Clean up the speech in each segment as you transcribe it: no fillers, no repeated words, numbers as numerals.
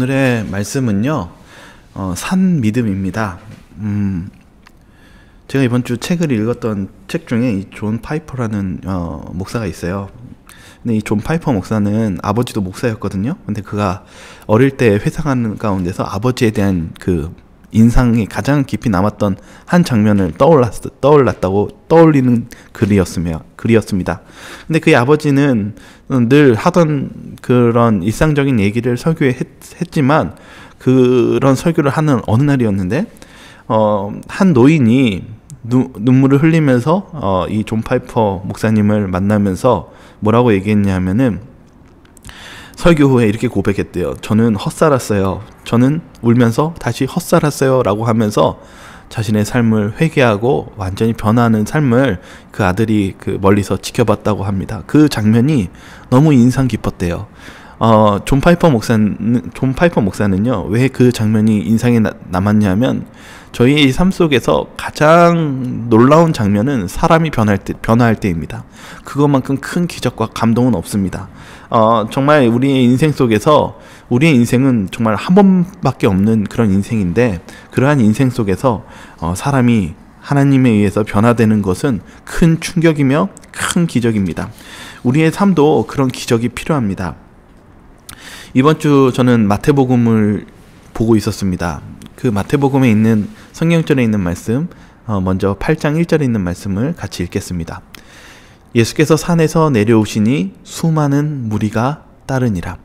오늘의 말씀은요, 산 믿음입니다. 제가 이번 주 책을 읽었던 책 중에 이 존 파이퍼라는 목사가 있어요. 근데 이 존 파이퍼 목사는 아버지도 목사였거든요. 근데 그가 어릴 때 회상하는 가운데서 아버지에 대한 그 인상이 가장 깊이 남았던 한 장면을 떠올리는 글이었습니다. 근데 그의 아버지는 늘 하던 그런 일상적인 얘기를 설교에 했지만 그런 설교를 하는 어느 날이었는데 한 노인이 눈물을 흘리면서 이 존 파이퍼 목사님을 만나면서 뭐라고 얘기했냐면은 설교 후에 이렇게 고백했대요. 저는 헛살았어요. 저는 울면서 다시 헛살았어요 라고 하면서 자신의 삶을 회개하고 완전히 변화하는 삶을 그 아들이 멀리서 지켜봤다고 합니다. 그 장면이 너무 인상 깊었대요. 존 파이퍼 목사는요, 왜 그 장면이 인상에 남았냐면, 저희 삶 속에서 가장 놀라운 장면은 사람이 변화할 때입니다. 그것만큼 큰 기적과 감동은 없습니다. 정말 우리의 인생 속에서, 우리의 인생은 정말 한 번밖에 없는 그런 인생인데, 그러한 인생 속에서 사람이 하나님에 의해서 변화되는 것은 큰 충격이며 큰 기적입니다. 우리의 삶도 그런 기적이 필요합니다. 이번 주 저는 마태복음을 보고 있었습니다. 그 마태복음에 있는 성경절에 있는 말씀, 먼저 8장 1절에 있는 말씀을 같이 읽겠습니다. 예수께서 산에서 내려오시니 수많은 무리가 따르니라.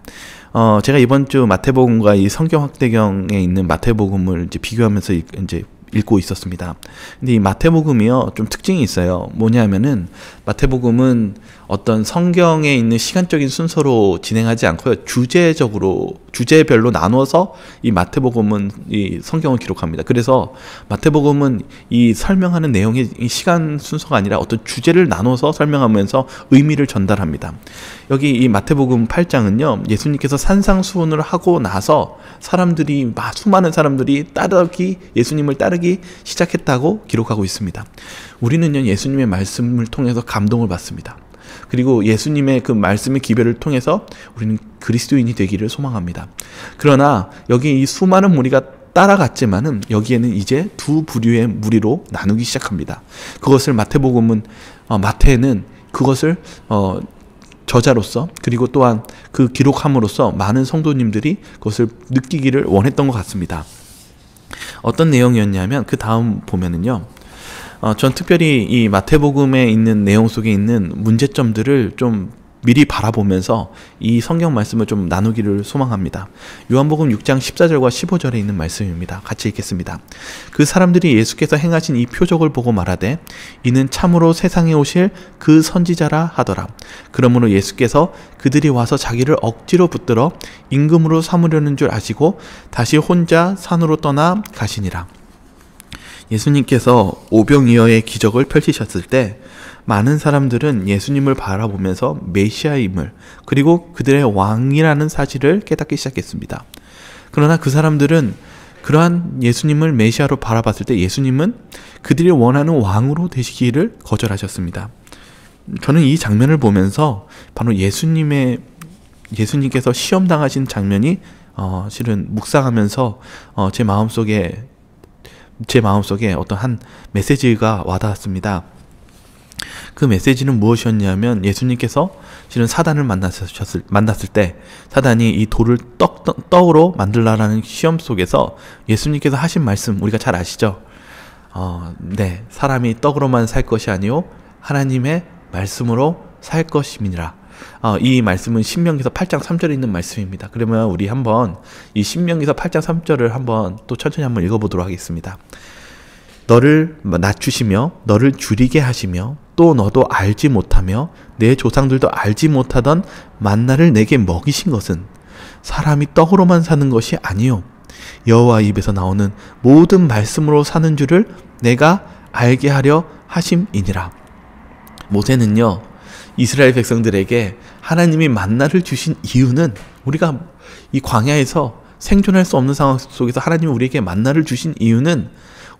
제가 이번 주 마태복음과 이 성경확대경에 있는 마태복음을 이제 비교하면서 이제 읽고 있었습니다. 근데 이 마태복음이요, 좀 특징이 있어요. 뭐냐면은 마태복음은 어떤 성경에 있는 시간적인 순서로 진행하지 않고요, 주제별로 나눠서 이 마태복음은 이 성경을 기록합니다. 그래서 마태복음은 이 설명하는 내용이 이 시간 순서가 아니라 어떤 주제를 나눠서 설명하면서 의미를 전달합니다. 여기 이 마태복음 8장은요, 예수님께서 산상수훈을 하고 나서 수많은 사람들이 예수님을 따르기 시작했다고 기록하고 있습니다. 우리는요, 예수님의 말씀을 통해서 감동을 받습니다. 그리고 예수님의 그 말씀의 기별을 통해서 우리는 그리스도인이 되기를 소망합니다. 그러나 여기 이 수많은 무리가 따라갔지만은 여기에는 이제 두 부류의 무리로 나누기 시작합니다. 그것을 마태는 그것을 저자로서, 그리고 또한 그 기록함으로써 많은 성도님들이 그것을 느끼기를 원했던 것 같습니다. 어떤 내용이었냐면, 그 다음 보면은요, 전 특별히 이 마태복음에 있는 내용 속에 있는 문제점들을 좀 미리 바라보면서 이 성경 말씀을 좀 나누기를 소망합니다. 요한복음 6장 14절과 15절에 있는 말씀입니다. 같이 읽겠습니다. 그 사람들이 예수께서 행하신 이 표적을 보고 말하되 이는 참으로 세상에 오실 그 선지자라 하더라. 그러므로 예수께서 그들이 와서 자기를 억지로 붙들어 임금으로 삼으려는 줄 아시고 다시 혼자 산으로 떠나 가시니라. 예수님께서 오병이어의 기적을 펼치셨을 때 많은 사람들은 예수님을 바라보면서 메시아임을, 그리고 그들의 왕이라는 사실을 깨닫기 시작했습니다. 그러나 그 사람들은 그러한 예수님을 메시아로 바라봤을 때 예수님은 그들이 원하는 왕으로 되시기를 거절하셨습니다. 저는 이 장면을 보면서 바로 예수님께서 시험당하신 장면이 실은 묵상하면서 제 마음속에 어떤 한 메시지가 와닿았습니다. 그 메시지는 무엇이었냐면, 예수님께서 실은 사단을 만났을 때 사단이 이 돌을 떡으로 만들라라는 시험 속에서 예수님께서 하신 말씀 우리가 잘 아시죠? 네, 사람이 떡으로만 살 것이 아니요 하나님의 말씀으로 살 것임이니라. 이 말씀은 신명기서 8장 3절에 있는 말씀입니다. 그러면 우리 한번 이 신명기서 8장 3절을 또 천천히 한번 읽어보도록 하겠습니다. 너를 낮추시며 너를 줄이게 하시며 또 너도 알지 못하며 내 조상들도 알지 못하던 만나를 내게 먹이신 것은 사람이 떡으로만 사는 것이 아니요 여호와 입에서 나오는 모든 말씀으로 사는 줄을 내가 알게 하려 하심이니라. 모세는요, 이스라엘 백성들에게 하나님이 만나를 주신 이유는, 우리가 이 광야에서 생존할 수 없는 상황 속에서 하나님이 우리에게 만나를 주신 이유는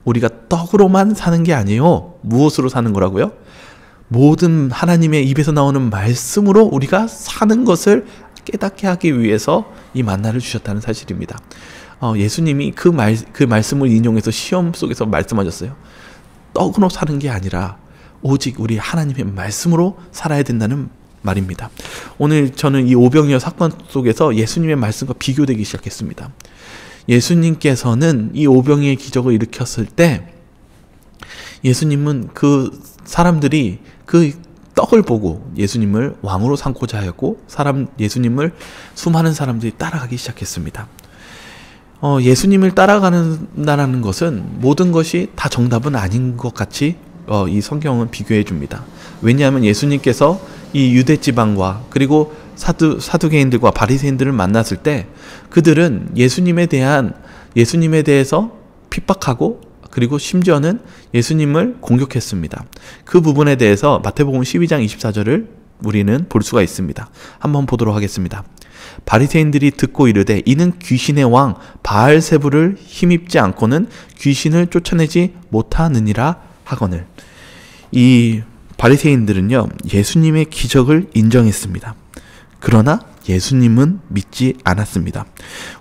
우리가 떡으로만 사는 게 아니에요. 무엇으로 사는 거라고요? 모든 하나님의 입에서 나오는 말씀으로 우리가 사는 것을 깨닫게 하기 위해서 이 만나를 주셨다는 사실입니다. 예수님이 그 말씀을 인용해서 시험 속에서 말씀하셨어요. 떡으로 사는 게 아니라 오직 우리 하나님의 말씀으로 살아야 된다는 말입니다. 오늘 저는 이 오병이어 사건 속에서 예수님의 말씀과 비교되기 시작했습니다. 예수님께서는 이 오병이의 기적을 일으켰을 때 예수님은 그 사람들이 그 떡을 보고 예수님을 왕으로 삼고자 하였고 예수님을 수많은 사람들이 따라가기 시작했습니다. 예수님을 따라가는다라는 것은 모든 것이 다 정답은 아닌 것 같이 이 성경은 비교해 줍니다. 왜냐하면 예수님께서 이 유대 지방과 그리고 사두개인들과 바리새인들을 만났을 때 그들은 예수님에 대해서 핍박하고 그리고 심지어는 예수님을 공격했습니다. 그 부분에 대해서 마태복음 12장 24절을 우리는 볼 수가 있습니다. 한번 보도록 하겠습니다. 바리새인들이 듣고 이르되 이는 귀신의 왕 바알세불을 힘입지 않고는 귀신을 쫓아내지 못하느니라 하거늘. 이 바리새인들은요, 예수님의 기적을 인정했습니다. 그러나 예수님은 믿지 않았습니다.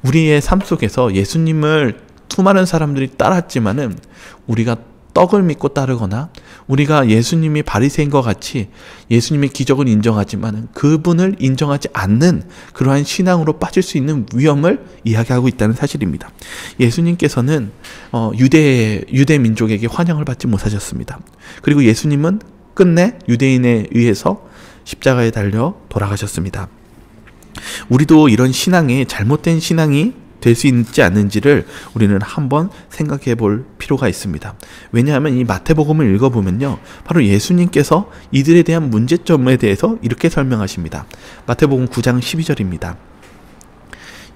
우리의 삶 속에서 예수님을 수많은 사람들이 따랐지만은 우리가 떡을 믿고 따르거나 우리가 예수님이 바리새인과 같이 예수님의 기적을 인정하지만 그분을 인정하지 않는 그러한 신앙으로 빠질 수 있는 위험을 이야기하고 있다는 사실입니다. 예수님께서는 유대 민족에게 환영을 받지 못하셨습니다. 그리고 예수님은 끝내 유대인에 의해서 십자가에 달려 돌아가셨습니다. 우리도 이런 잘못된 신앙이 될 수 있지 않는지를 우리는 한번 생각해 볼 필요가 있습니다. 왜냐하면 이 마태복음을 읽어보면요, 바로 예수님께서 이들에 대한 문제점에 대해서 이렇게 설명하십니다. 마태복음 9장 12절입니다.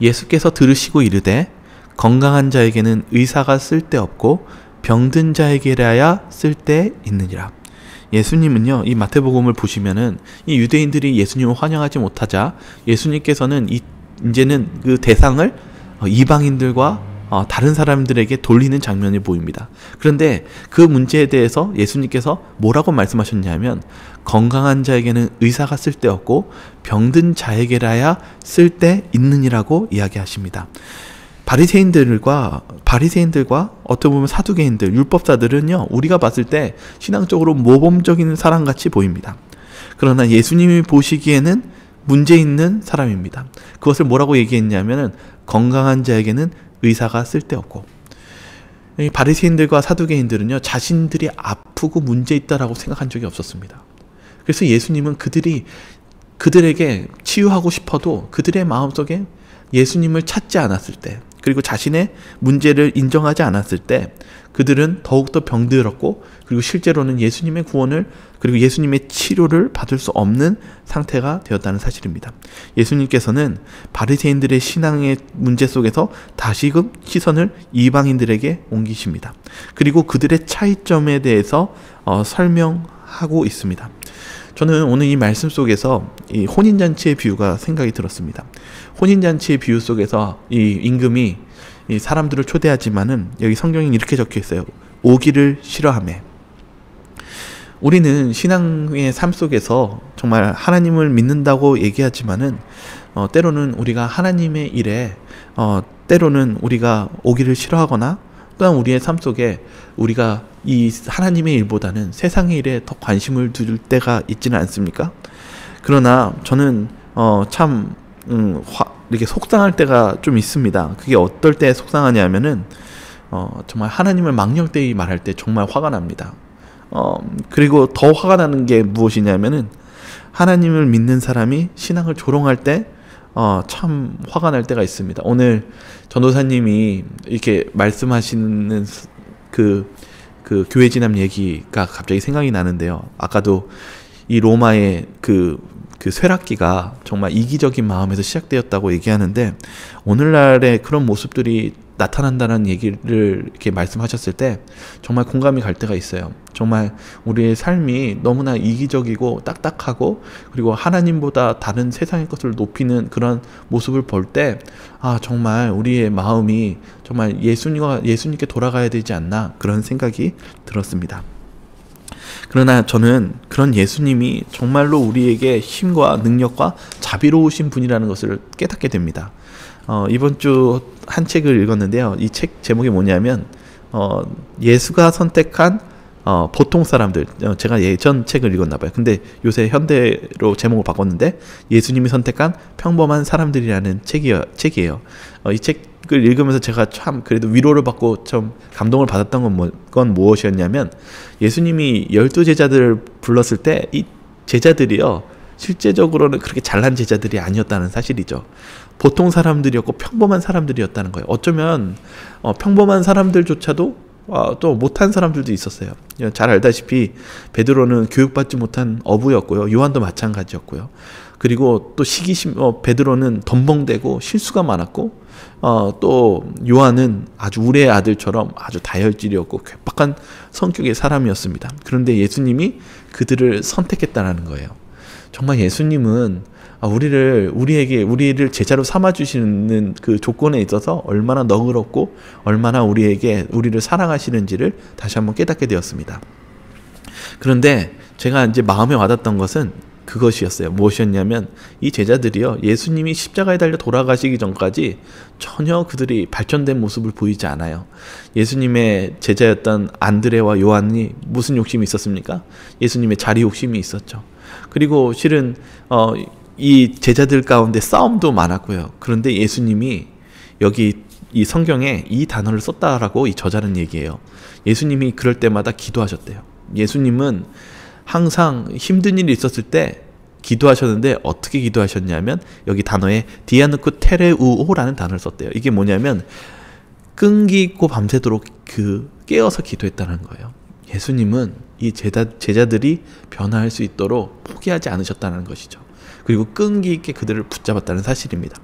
예수께서 들으시고 이르되 건강한 자에게는 의사가 쓸데없고 병든 자에게라야 쓸데있느니라. 예수님은요, 이 마태복음을 보시면은 이 유대인들이 예수님을 환영하지 못하자 예수님께서는 이제는 그 대상을 이방인들과 다른 사람들에게 돌리는 장면이 보입니다. 그런데 그 문제에 대해서 예수님께서 뭐라고 말씀하셨냐면 건강한 자에게는 의사가 쓸데없고 병든 자에게라야 쓸데있느니라고 이야기하십니다. 바리새인들과 어떻게 보면 사두개인들, 율법사들은요, 우리가 봤을 때 신앙적으로 모범적인 사람같이 보입니다. 그러나 예수님이 보시기에는 문제 있는 사람입니다. 그것을 뭐라고 얘기했냐면은 건강한 자에게는 의사가 쓸데없고, 이 바리새인들과 사두개인들은요, 자신들이 아프고 문제 있다라고 생각한 적이 없었습니다. 그래서 예수님은 그들에게 치유하고 싶어도 그들의 마음속에 예수님을 찾지 않았을 때, 그리고 자신의 문제를 인정하지 않았을 때 그들은 더욱더 병들었고, 그리고 실제로는 예수님의 구원을, 그리고 예수님의 치료를 받을 수 없는 상태가 되었다는 사실입니다. 예수님께서는 바리새인들의 신앙의 문제 속에서 다시금 시선을 이방인들에게 옮기십니다. 그리고 그들의 차이점에 대해서 설명하고 있습니다. 저는 오늘 이 말씀 속에서 이 혼인잔치의 비유가 생각이 들었습니다. 혼인잔치의 비유 속에서 이 임금이 이 사람들을 초대하지만은 여기 성경에 이렇게 적혀 있어요. 오기를 싫어하매. 우리는 신앙의 삶 속에서 정말 하나님을 믿는다고 얘기하지만은 때로는 우리가 하나님의 일에 때로는 우리가 오기를 싫어하거나, 또한 우리의 삶 속에 우리가 이 하나님의 일보다는 세상의 일에 더 관심을 둘 때가 있지는 않습니까? 그러나 저는 이렇게 속상할 때가 좀 있습니다. 그게 어떨 때 속상하냐면은 정말 하나님을 망령되이 말할 때 정말 화가 납니다. 그리고 더 화가 나는 게 무엇이냐면은 하나님을 믿는 사람이 신앙을 조롱할 때 참 화가 날 때가 있습니다. 오늘 전도사님이 이렇게 말씀하시는 그 교회 진압 얘기가 갑자기 생각이 나는데요. 아까도 이 로마의 그 쇠락기가 정말 이기적인 마음에서 시작되었다고 얘기하는데, 오늘날의 그런 모습들이 나타난다는 얘기를 이렇게 말씀하셨을 때 정말 공감이 갈 때가 있어요. 정말 우리의 삶이 너무나 이기적이고 딱딱하고, 그리고 하나님보다 다른 세상의 것을 높이는 그런 모습을 볼 때 정말 우리의 마음이 정말 예수님께 돌아가야 되지 않나, 그런 생각이 들었습니다. 그러나 저는 그런 예수님이 정말로 우리에게 힘과 능력과 자비로우신 분이라는 것을 깨닫게 됩니다. 이번 주 한 책을 읽었는데요. 이 책 제목이 뭐냐면 예수가 선택한 보통 사람들. 제가 예전 책을 읽었나 봐요. 근데 요새 현대로 제목을 바꿨는데 예수님이 선택한 평범한 사람들이라는 책이에요. 이 책을 읽으면서 제가 참 그래도 위로를 받고 좀 감동을 받았던 건 무엇이었냐면, 예수님이 12제자들을 불렀을 때 이 제자들이요, 실제적으로는 그렇게 잘난 제자들이 아니었다는 사실이죠. 보통 사람들이었고 평범한 사람들이었다는 거예요. 어쩌면 평범한 사람들조차도 또 못한 사람들도 있었어요. 잘 알다시피 베드로는 교육받지 못한 어부였고요. 요한도 마찬가지였고요. 그리고 또 시기심, 베드로는 덤벙대고 실수가 많았고, 또 요한은 아주 우레의 아들처럼 아주 다혈질이었고 괴팍한 성격의 사람이었습니다. 그런데 예수님이 그들을 선택했다는 거예요. 정말 예수님은 우리를 제자로 삼아주시는 그 조건에 있어서 얼마나 너그럽고 얼마나 우리를 사랑하시는지를 다시 한번 깨닫게 되었습니다. 그런데 제가 이제 마음에 와닿았던 것은 그것이었어요. 무엇이었냐면, 이 제자들이요, 예수님이 십자가에 달려 돌아가시기 전까지 전혀 그들이 발전된 모습을 보이지 않아요. 예수님의 제자였던 안드레와 요한이 무슨 욕심이 있었습니까? 예수님의 자리 욕심이 있었죠. 그리고 실은 이 제자들 가운데 싸움도 많았고요. 그런데 예수님이 여기 이 성경에 이 단어를 썼다라고 이 저자는 얘기해요. 예수님이 그럴 때마다 기도하셨대요. 예수님은 항상 힘든 일이 있었을 때 기도하셨는데, 어떻게 기도하셨냐면 여기 단어에 디아누쿠 테레우오라는 단어를 썼대요. 이게 뭐냐면 끈기 있고 밤새도록 깨어서 기도했다는 거예요. 예수님은 이 제자들이 변화할 수 있도록 포기하지 않으셨다는 것이죠. 그리고 끈기 있게 그들을 붙잡았다는 사실입니다.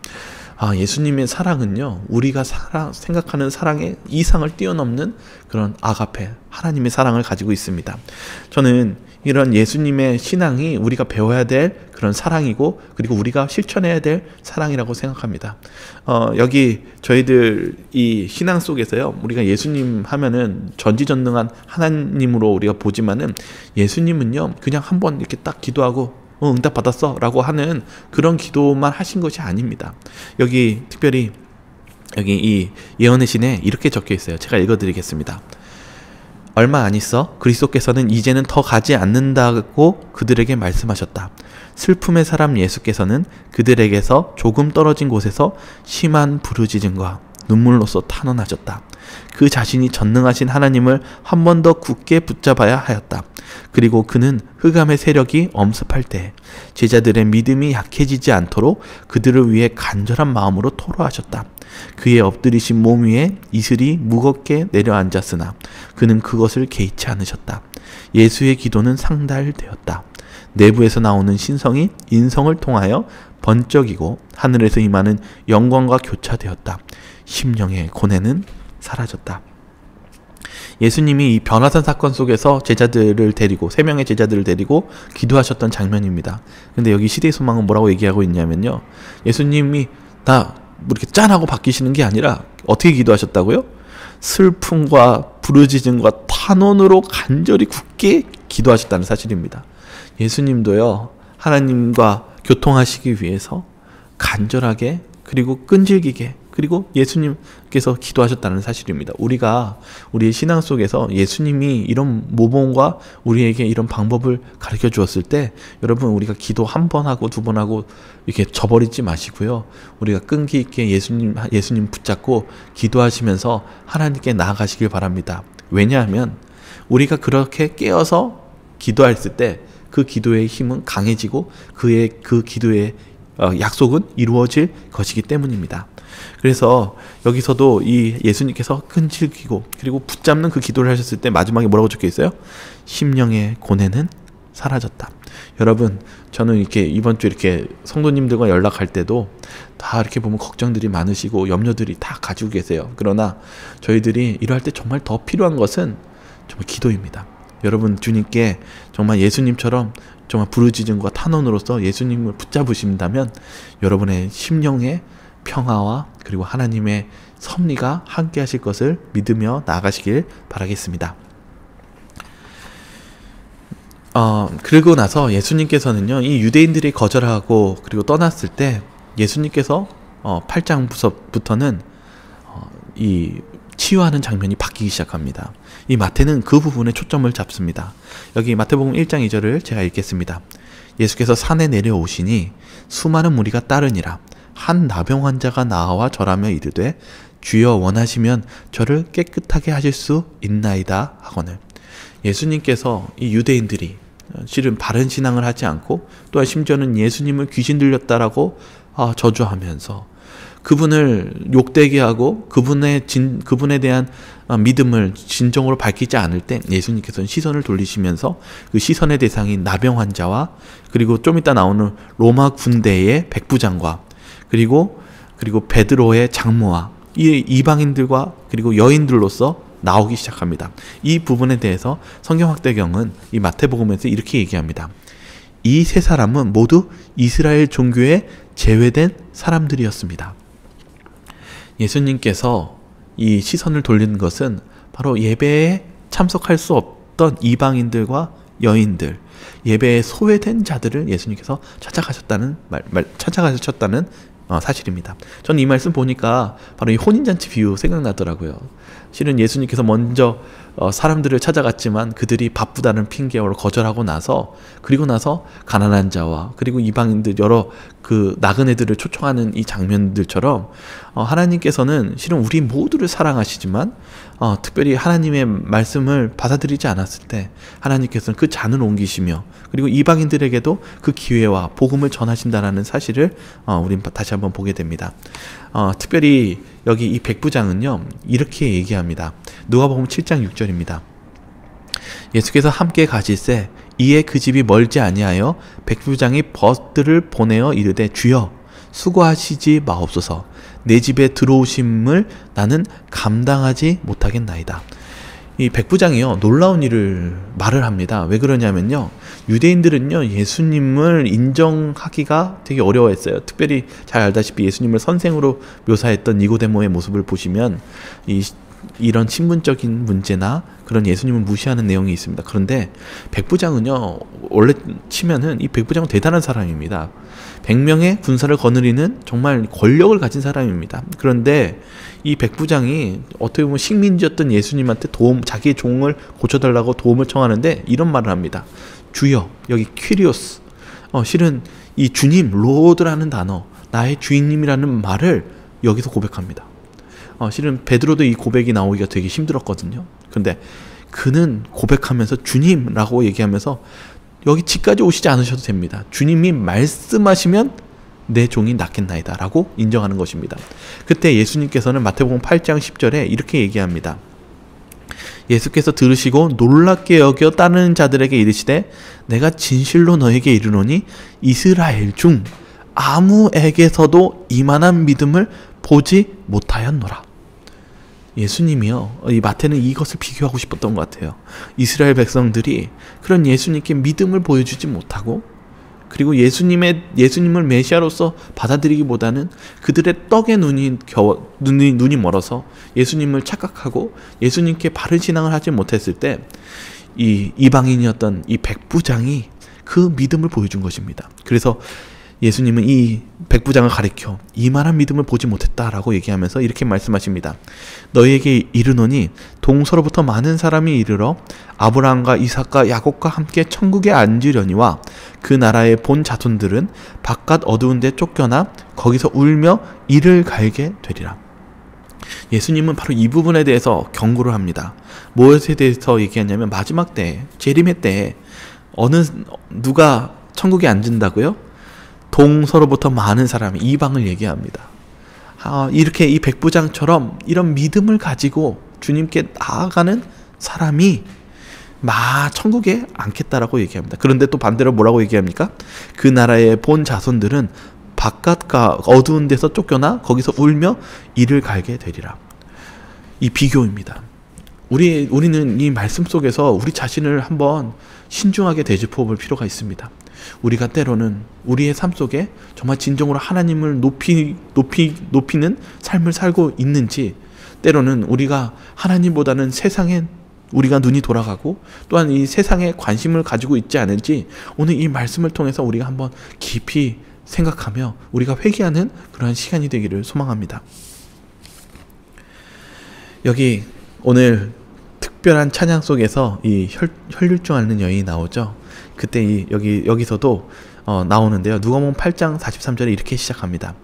예수님의 사랑은요, 우리가 생각하는 사랑의 이상을 뛰어넘는 그런 아가페, 하나님의 사랑을 가지고 있습니다. 저는 이런 예수님의 신앙이 우리가 배워야 될 그런 사랑이고, 그리고 우리가 실천해야 될 사랑이라고 생각합니다. 여기 저희들 이 신앙 속에서요, 우리가 예수님 하면은 전지전능한 하나님으로 우리가 보지만은, 예수님은요 그냥 한번 이렇게 딱 기도하고 응답 받았어 라고 하는 그런 기도만 하신 것이 아닙니다. 여기 특별히 여기 이 예언의 신에 이렇게 적혀 있어요. 제가 읽어드리겠습니다. 얼마 안 있어 그리스도께서는 이제는 더 가지 않는다고 그들에게 말씀하셨다. 슬픔의 사람 예수께서는 그들에게서 조금 떨어진 곳에서 심한 부르짖음과 눈물로써 탄원하셨다. 그 자신이 전능하신 하나님을 한 번 더 굳게 붙잡아야 하였다. 그리고 그는 흑암의 세력이 엄습할 때 제자들의 믿음이 약해지지 않도록 그들을 위해 간절한 마음으로 토로하셨다. 그의 엎드리신 몸 위에 이슬이 무겁게 내려앉았으나 그는 그것을 개의치 않으셨다. 예수의 기도는 상달되었다. 내부에서 나오는 신성이 인성을 통하여 번쩍이고 하늘에서 임하는 영광과 교차되었다. 심령의 고뇌는 사라졌다. 예수님이 이 변화산 사건 속에서 제자들을 데리고, 3명의 제자들을 데리고 기도하셨던 장면입니다. 근데 여기 시대의 소망은 뭐라고 얘기하고 있냐면요, 예수님이 다 이렇게 짠하고 바뀌시는 게 아니라 어떻게 기도하셨다고요? 슬픔과 부르짖음과 탄원으로 간절히 굳게 기도하셨다는 사실입니다. 예수님도요, 하나님과 교통하시기 위해서 간절하게, 그리고 끈질기게, 그리고 예수님께서 기도하셨다는 사실입니다. 우리가 우리의 신앙 속에서 예수님이 이런 모범과 우리에게 이런 방법을 가르쳐 주었을 때, 여러분, 우리가 기도 한 번 하고 2번 하고 이렇게 저버리지 마시고요, 우리가 끈기 있게 예수님 붙잡고 기도하시면서 하나님께 나아가시길 바랍니다. 왜냐하면 우리가 그렇게 깨어서 기도했을 때 그 기도의 힘은 강해지고 그 기도의 약속은 이루어질 것이기 때문입니다. 그래서 여기서도 이 예수님께서 끈질기고 그리고 붙잡는 그 기도를 하셨을 때 마지막에 뭐라고 적혀 있어요? 심령의 고뇌는 사라졌다. 여러분, 저는 이렇게 이번 주 이렇게 성도님들과 연락할 때도 다 이렇게 보면 걱정들이 많으시고 염려들이 다 가지고 계세요. 그러나 저희들이 이러할 때 정말 더 필요한 것은 정말 기도입니다. 여러분, 주님께 정말 예수님처럼 정말 부르짖음과 탄원으로서 예수님을 붙잡으신다면 여러분의 심령의 평화와 그리고 하나님의 섭리가 함께 하실 것을 믿으며 나아가시길 바라겠습니다. 그리고 나서 예수님께서는요, 이 유대인들이 거절하고 그리고 떠났을 때 예수님께서 8장부터는 이 치유하는 장면이 바뀌기 시작합니다. 이 마태는 그 부분에 초점을 잡습니다. 여기 마태복음 1장 2절을 제가 읽겠습니다. 예수께서 산에 내려오시니 수많은 무리가 따르니라. 한 나병 환자가 나와 절하며 이르되 주여 원하시면 저를 깨끗하게 하실 수 있나이다 하거늘. 예수님께서 이 유대인들이 실은 바른 신앙을 하지 않고 또한 심지어는 예수님을 귀신 들렸다라고 저주하면서 그분을 욕되게 하고 그분에 대한 믿음을 진정으로 밝히지 않을 때 예수님께서는 시선을 돌리시면서 그 시선의 대상이 나병 환자와 그리고 좀 이따 나오는 로마 군대의 백부장과 그리고 베드로의 장모와 이 이방인들과 그리고 여인들로서 나오기 시작합니다. 이 부분에 대해서 성경학대경은 이 마태복음에서 이렇게 얘기합니다. 이 세 사람은 모두 이스라엘 종교에 제외된 사람들이었습니다. 예수님께서 이 시선을 돌리는 것은 바로 예배에 참석할 수 없던 이방인들과 여인들, 예배에 소외된 자들을 예수님께서 찾아가셨다는 사실입니다. 저는 이 말씀 보니까 바로 이 혼인잔치 비유 생각나더라고요. 실은 예수님께서 먼저 사람들을 찾아갔지만 그들이 바쁘다는 핑계로 거절하고 나서 그리고 나서 가난한 자와 그리고 이방인들 여러 그 나그네들을 초청하는 이 장면들처럼 하나님께서는 실은 우리 모두를 사랑하시지만 특별히 하나님의 말씀을 받아들이지 않았을 때 하나님께서는 그 잔을 옮기시며 그리고 이방인들에게도 그 기회와 복음을 전하신다라는 사실을 우린 다시 한번 보게 됩니다. 특별히 여기 이 백부장은요 이렇게 얘기합니다. 누가복음 7장 6절입니다. 예수께서 함께 가실새 이에 그 집이 멀지 아니하여 백부장이 벗들을 보내어 이르되 주여 수고하시지 마옵소서 내 집에 들어오심을 나는 감당하지 못하겠나이다. 이 백부장이요 놀라운 말을 합니다. 왜 그러냐면요 유대인들은요 예수님을 인정하기가 되게 어려워했어요. 특별히 잘 알다시피 예수님을 선생으로 묘사했던 니고데모의 모습을 보시면 이런 신분적인 문제나 그런 예수님을 무시하는 내용이 있습니다. 그런데 백부장은요 원래 치면은 이 백부장은 대단한 사람입니다. 100명의 군사를 거느리는 정말 권력을 가진 사람입니다. 그런데 이 백부장이 어떻게 보면 식민지였던 예수님한테 자기의 종을 고쳐달라고 도움을 청하는데 이런 말을 합니다. 주여, 여기 퀴리오스, 실은 이 주님, 로드라는 단어, 나의 주인님이라는 말을 여기서 고백합니다. 실은 베드로도 이 고백이 나오기가 되게 힘들었거든요. 근데 그는 고백하면서 주님라고 얘기하면서 여기 집까지 오시지 않으셔도 됩니다. 주님이 말씀하시면 내 종이 낫겠나이다 라고 인정하는 것입니다. 그때 예수님께서는 마태복음 8장 10절에 이렇게 얘기합니다. 예수께서 들으시고 놀랍게 여겨 따르는 자들에게 이르시되 내가 진실로 너에게 이르노니 이스라엘 중 아무에게서도 이만한 믿음을 보지 못하였노라. 예수님이요 이 마태는 이것을 비교하고 싶었던 것 같아요. 이스라엘 백성들이 그런 예수님께 믿음을 보여주지 못하고 그리고 예수님을 메시아로서 받아들이기보다는 그들의 떡의 눈이 멀어서 예수님을 착각하고 예수님께 바른 신앙을 하지 못했을 때 이 이방인이었던 이 백부장이 그 믿음을 보여준 것입니다. 그래서 예수님은 이 백부장을 가리켜 이만한 믿음을 보지 못했다라고 얘기하면서 이렇게 말씀하십니다. 너희에게 이르노니 동서로부터 많은 사람이 이르러 아브라함과 이삭과 야곱과 함께 천국에 앉으려니와 그 나라의 본 자손들은 바깥 어두운 데 쫓겨나 거기서 울며 이를 갈게 되리라. 예수님은 바로 이 부분에 대해서 경고를 합니다. 무엇에 대해서 얘기하냐면 마지막 때 재림의 때에 누가 천국에 앉은다고요? 동서로부터 많은 사람이 이방을 얘기합니다. 이렇게 이 백부장처럼 이런 믿음을 가지고 주님께 나아가는 사람이 천국에 앉겠다라고 얘기합니다. 그런데 또 반대로 뭐라고 얘기합니까? 그 나라의 본 자손들은 바깥과 어두운 데서 쫓겨나 거기서 울며 이를 갈게 되리라. 이 비교입니다. 우리는 이 말씀 속에서 우리 자신을 한번 신중하게 되짚어 볼 필요가 있습니다. 우리가 때로는 우리의 삶 속에 정말 진정으로 하나님을 높이는 삶을 살고 있는지, 때로는 우리가 하나님보다는 세상에 우리가 눈이 돌아가고 또한 이 세상에 관심을 가지고 있지 않을지 오늘 이 말씀을 통해서 우리가 한번 깊이 생각하며 우리가 회개하는 그러한 시간이 되기를 소망합니다. 여기 오늘 특별한 찬양 속에서 이 혈류증 앓는 여인이 나오죠. 그때 여기서도 나오는데요. 누가복음 8장 43절에 이렇게 시작합니다.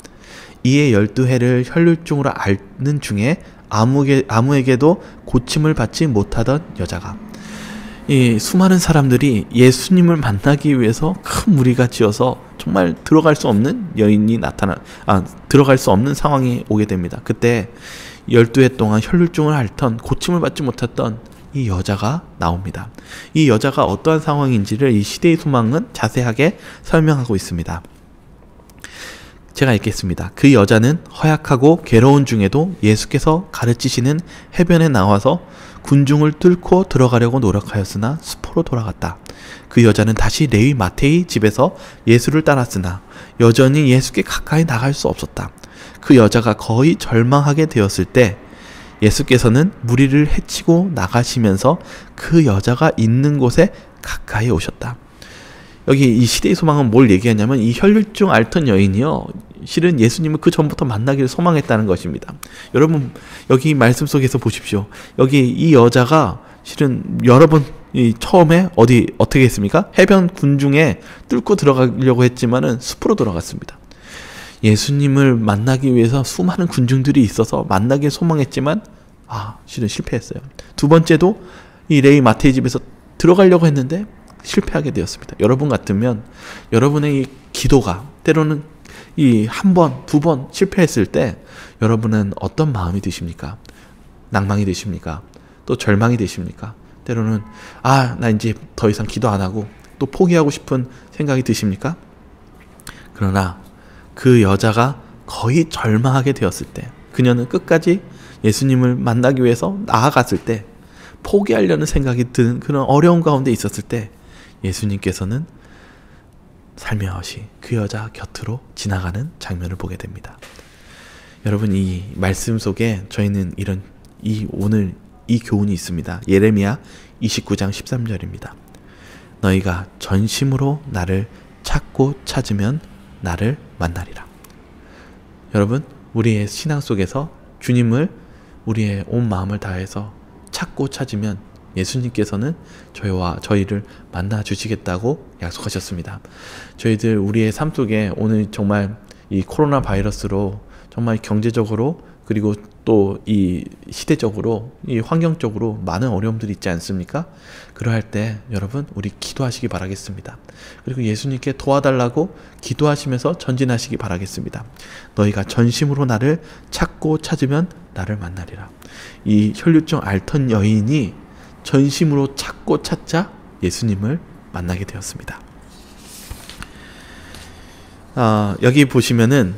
이에 12해를 혈류증으로 앓는 중에 아무에게도 고침을 받지 못하던 여자가, 이 수많은 사람들이 예수님을 만나기 위해서 큰 무리가 지어서 정말 들어갈 수 없는 여인이 들어갈 수 없는 상황이 오게 됩니다. 그때 12해 동안 혈류증을 앓던 고침을 받지 못했던 이 여자가 나옵니다. 이 여자가 어떠한 상황인지를 이 시대의 소망은 자세하게 설명하고 있습니다. 제가 읽겠습니다. 그 여자는 허약하고 괴로운 중에도 예수께서 가르치시는 해변에 나와서 군중을 뚫고 들어가려고 노력하였으나 수포로 돌아갔다. 그 여자는 다시 레위 마태의 집에서 예수를 따랐으나 여전히 예수께 가까이 나갈 수 없었다. 그 여자가 거의 절망하게 되었을 때 예수께서는 무리를 헤치고 나가시면서 그 여자가 있는 곳에 가까이 오셨다. 여기 이 시대의 소망은 뭘 얘기하냐면 이 혈류증 앓던 여인이요, 실은 예수님을 그 전부터 만나기를 소망했다는 것입니다. 여러분 여기 말씀 속에서 보십시오. 여기 이 여자가 실은 여러 번 처음에 어떻게 했습니까? 해변 군중에 뚫고 들어가려고 했지만은 숲으로 돌아갔습니다. 예수님을 만나기 위해서 수많은 군중들이 있어서 만나길 소망했지만 실은 실패했어요. 두 번째도 이 레위 마태의 집에서 들어가려고 했는데 실패하게 되었습니다. 여러분 같으면 여러분의 이 기도가 때로는 이 한 번, 두 번 실패했을 때 여러분은 어떤 마음이 드십니까? 낭망이 되십니까? 또 절망이 되십니까? 때로는 나 이제 더 이상 기도 안 하고 또 포기하고 싶은 생각이 드십니까? 그러나 그 여자가 거의 절망하게 되었을 때, 그녀는 끝까지 예수님을 만나기 위해서 나아갔을 때, 포기하려는 생각이 드는 그런 어려운 가운데 있었을 때 예수님께서는 살며시 그 여자 곁으로 지나가는 장면을 보게 됩니다. 여러분, 이 말씀 속에 저희는 오늘 이 교훈이 있습니다. 예레미야 29장 13절입니다. 너희가 전심으로 나를 찾고 찾으면 나를 만나리라. 여러분, 우리의 신앙 속에서 주님을 우리의 온 마음을 다해서 찾고 찾으면 예수님께서는 저희를 만나 주시겠다고 약속하셨습니다. 저희들 우리의 삶 속에 오늘 정말 이 코로나 바이러스로 정말 경제적으로 그리고 또 이 시대적으로 이 환경적으로 많은 어려움들이 있지 않습니까? 그러할 때 여러분 우리 기도하시기 바라겠습니다. 그리고 예수님께 도와달라고 기도하시면서 전진하시기 바라겠습니다. 너희가 전심으로 나를 찾고 찾으면 나를 만나리라. 이 혈류증 앓던 여인이 전심으로 찾고 찾자 예수님을 만나게 되었습니다. 여기 보시면은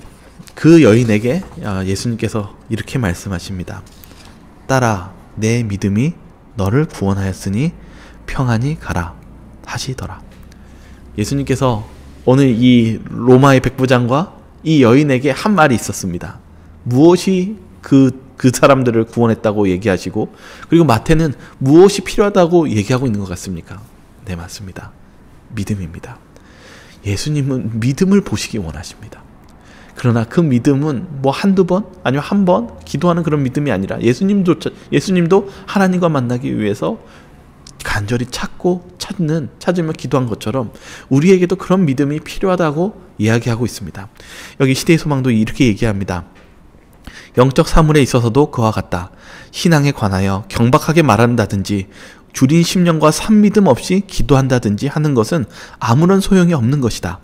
그 여인에게 예수님께서 이렇게 말씀하십니다. 딸아, 내 믿음이 너를 구원하였으니 평안히 가라 하시더라. 예수님께서 오늘 이 로마의 백부장과 이 여인에게 한 말이 있었습니다. 무엇이 그 사람들을 구원했다고 얘기하시고, 그리고 마태는 무엇이 필요하다고 얘기하고 있는 것 같습니까? 네, 맞습니다. 믿음입니다. 예수님은 믿음을 보시기 원하십니다. 그러나 그 믿음은 뭐 한두 번 아니면 한 번 기도하는 그런 믿음이 아니라 예수님도 하나님과 만나기 위해서 간절히 찾으며 기도한 것처럼 우리에게도 그런 믿음이 필요하다고 이야기하고 있습니다. 여기 시대의 소망도 이렇게 얘기합니다. 영적 사물에 있어서도 그와 같다. 신앙에 관하여 경박하게 말한다든지 줄인 심령과 산믿음 없이 기도한다든지 하는 것은 아무런 소용이 없는 것이다.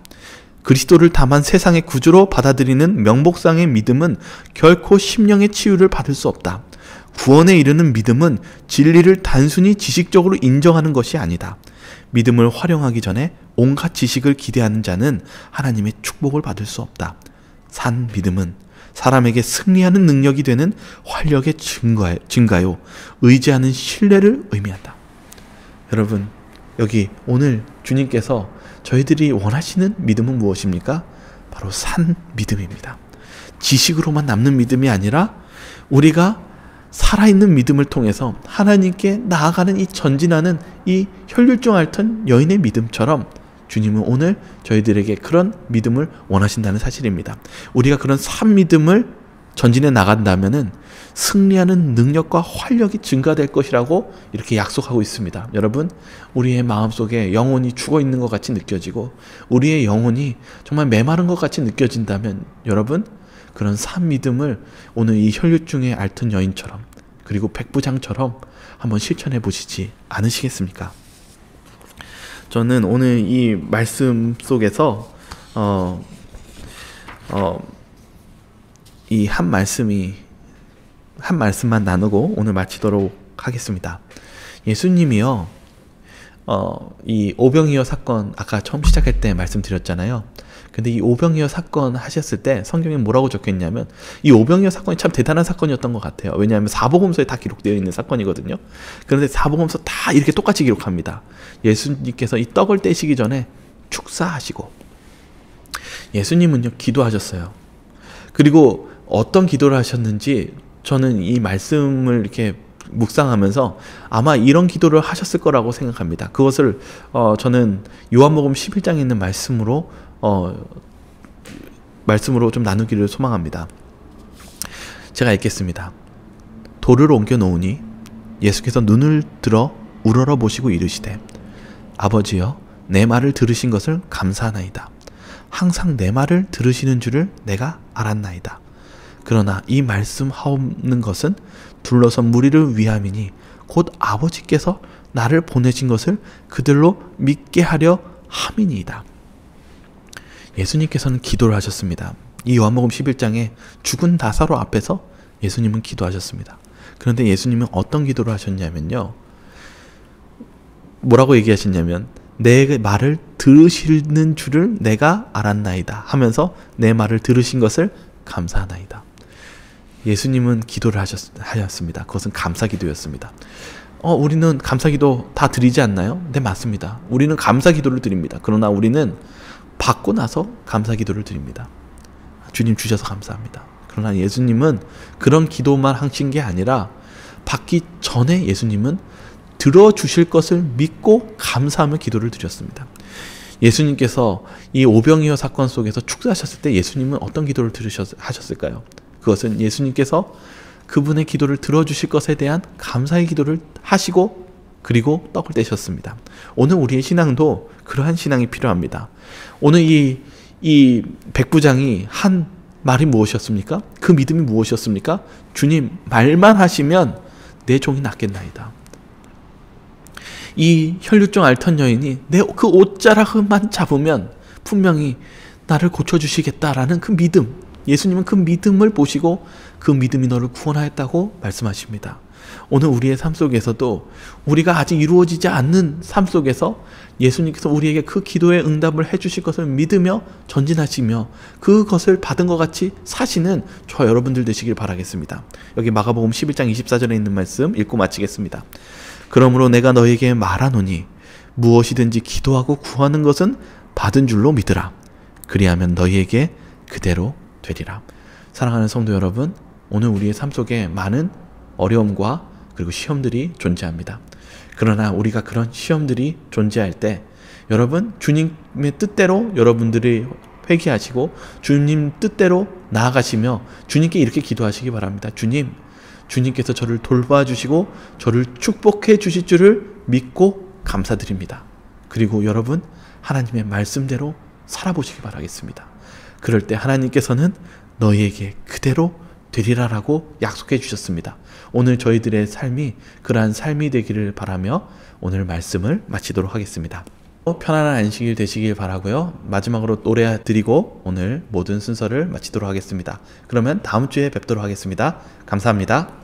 그리스도를 다만 세상의 구주로 받아들이는 명목상의 믿음은 결코 심령의 치유를 받을 수 없다. 구원에 이르는 믿음은 진리를 단순히 지식적으로 인정하는 것이 아니다. 믿음을 활용하기 전에 온갖 지식을 기대하는 자는 하나님의 축복을 받을 수 없다. 산 믿음은 사람에게 승리하는 능력이 되는 활력의 증가요, 의지하는 신뢰를 의미한다. 여러분, 여기 오늘 주님께서 저희들이 원하시는 믿음은 무엇입니까? 바로 산 믿음입니다. 지식으로만 남는 믿음이 아니라 우리가 살아있는 믿음을 통해서 하나님께 나아가는 이 전진하는 이 혈류증 앓던 여인의 믿음처럼 주님은 오늘 저희들에게 그런 믿음을 원하신다는 사실입니다. 우리가 그런 산 믿음을 전진해 나간다면은 승리하는 능력과 활력이 증가될 것이라고 이렇게 약속하고 있습니다. 여러분, 우리의 마음속에 영혼이 죽어 있는 것 같이 느껴지고 우리의 영혼이 정말 메마른 것 같이 느껴진다면 여러분, 그런 산 믿음을 오늘 이 혈류증에 앓던 여인처럼 그리고 백부장처럼 한번 실천해 보시지 않으시겠습니까? 저는 오늘 이 말씀 속에서 이 한 말씀만 나누고 오늘 마치도록 하겠습니다. 예수님이요, 이 오병이어 사건 아까 처음 시작할 때 말씀드렸잖아요. 근데 이 오병이어 사건 하셨을 때 성경에 뭐라고 적혀있냐면 이 오병이어 사건이 참 대단한 사건이었던 것 같아요. 왜냐하면 사복음서에 다 기록되어 있는 사건이거든요. 그런데 사복음서 다 이렇게 똑같이 기록합니다. 예수님께서 이 떡을 떼시기 전에 축사하시고 예수님은요 기도하셨어요. 그리고 어떤 기도를 하셨는지 저는 이 말씀을 이렇게 묵상하면서 아마 이런 기도를 하셨을 거라고 생각합니다. 그것을 저는 요한복음 11장에 있는 말씀으로 좀 나누기를 소망합니다. 제가 읽겠습니다. 돌을 옮겨 놓으니 예수께서 눈을 들어 우러러 보시고 이르시되 아버지여 내 말을 들으신 것을 감사하나이다. 항상 내 말을 들으시는 줄을 내가 알았나이다. 그러나 이 말씀하옵는 것은 둘러선 무리를 위함이니 곧 아버지께서 나를 보내신 것을 그들로 믿게 하려 함이니이다. 예수님께서는 기도를 하셨습니다. 이 요한복음 11장에 죽은 나사로 앞에서 예수님은 기도하셨습니다. 그런데 예수님은 어떤 기도를 하셨냐면요, 뭐라고 얘기하셨냐면 내 말을 들으시는 줄을 내가 알았나이다 하면서 내 말을 들으신 것을 감사하나이다. 예수님은 기도를 하셨습니다. 그것은 감사기도였습니다. 우리는 감사기도 다 드리지 않나요? 네, 맞습니다. 우리는 감사기도를 드립니다. 그러나 우리는 받고 나서 감사기도를 드립니다. 주님 주셔서 감사합니다. 그러나 예수님은 그런 기도만 하신 게 아니라 받기 전에 예수님은 들어주실 것을 믿고 감사하며 기도를 드렸습니다. 예수님께서 이 오병이어 사건 속에서 축사하셨을 때 예수님은 어떤 기도를 하셨을까요? 그것은 예수님께서 그분의 기도를 들어주실 것에 대한 감사의 기도를 하시고 그리고 떡을 떼셨습니다. 오늘 우리의 신앙도 그러한 신앙이 필요합니다. 오늘 이 백부장이 한 말이 무엇이었습니까? 그 믿음이 무엇이었습니까? 주님 말만 하시면 내 종이 낫겠나이다. 이 혈류증 앓던 여인이 내 그 옷자락만 잡으면 분명히 나를 고쳐주시겠다라는 그 믿음, 예수님은 그 믿음을 보시고 그 믿음이 너를 구원하였다고 말씀하십니다. 오늘 우리의 삶 속에서도 우리가 아직 이루어지지 않는 삶 속에서 예수님께서 우리에게 그 기도의 응답을 해주실 것을 믿으며 전진하시며 그것을 받은 것 같이 사시는 저 여러분들 되시길 바라겠습니다. 여기 마가복음 11장 24절에 있는 말씀 읽고 마치겠습니다. 그러므로 내가 너에게 말하노니 무엇이든지 기도하고 구하는 것은 받은 줄로 믿으라. 그리하면 너희에게 그대로 되리라. 사랑하는 성도 여러분, 오늘 우리의 삶 속에 많은 어려움과 그리고 시험들이 존재합니다. 그러나 우리가 그런 시험들이 존재할 때 여러분, 주님의 뜻대로 여러분들이 회개하시고 주님 뜻대로 나아가시며 주님께 이렇게 기도하시기 바랍니다. 주님께서 저를 돌봐주시고 저를 축복해 주실 줄을 믿고 감사드립니다. 그리고 여러분, 하나님의 말씀대로 살아보시기 바라겠습니다. 그럴 때 하나님께서는 너희에게 그대로 되리라라고 약속해 주셨습니다. 오늘 저희들의 삶이 그러한 삶이 되기를 바라며 오늘 말씀을 마치도록 하겠습니다. 편안한 안식일 되시길 바라고요. 마지막으로 노래 드리고 오늘 모든 순서를 마치도록 하겠습니다. 그러면 다음 주에 뵙도록 하겠습니다. 감사합니다.